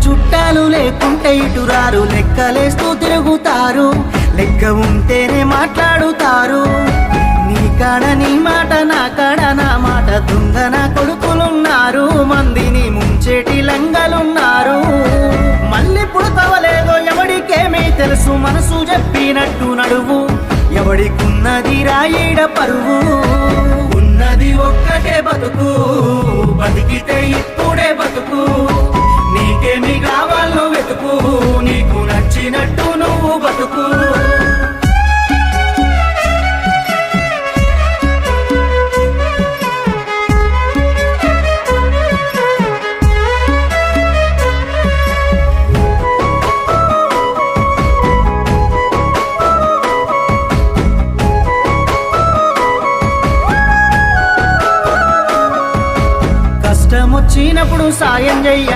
చుట్టాలు లేకుంటే ఇటురారు, లెక్కలేస్తూ తిరుగుతారు, లెక్క ఉంటేనే మాట్లాడుతారు. నీ కాడ నీ మాట, నా కాడ నా మాట, దొంగన కొడుకులున్నారు, మందిని ముంచేటి లంగలున్నారు. మళ్ళీ పుడతవలేదో ఎవడికేమీ తెలుసు, మనసు చెప్పినట్టు నడువు, ఎవడికున్నది రాయిడ పరువు. ఉన్నది ఒక్కటే బతుకు, బతికితే ఇప్పుడే బతుకు, నీకేమి కావాలో వెతుకు, నీకు నచ్చినట్టు నువ్వు బతుకు. కష్టమొచ్చినప్పుడు సాయం చెయ్యాలి.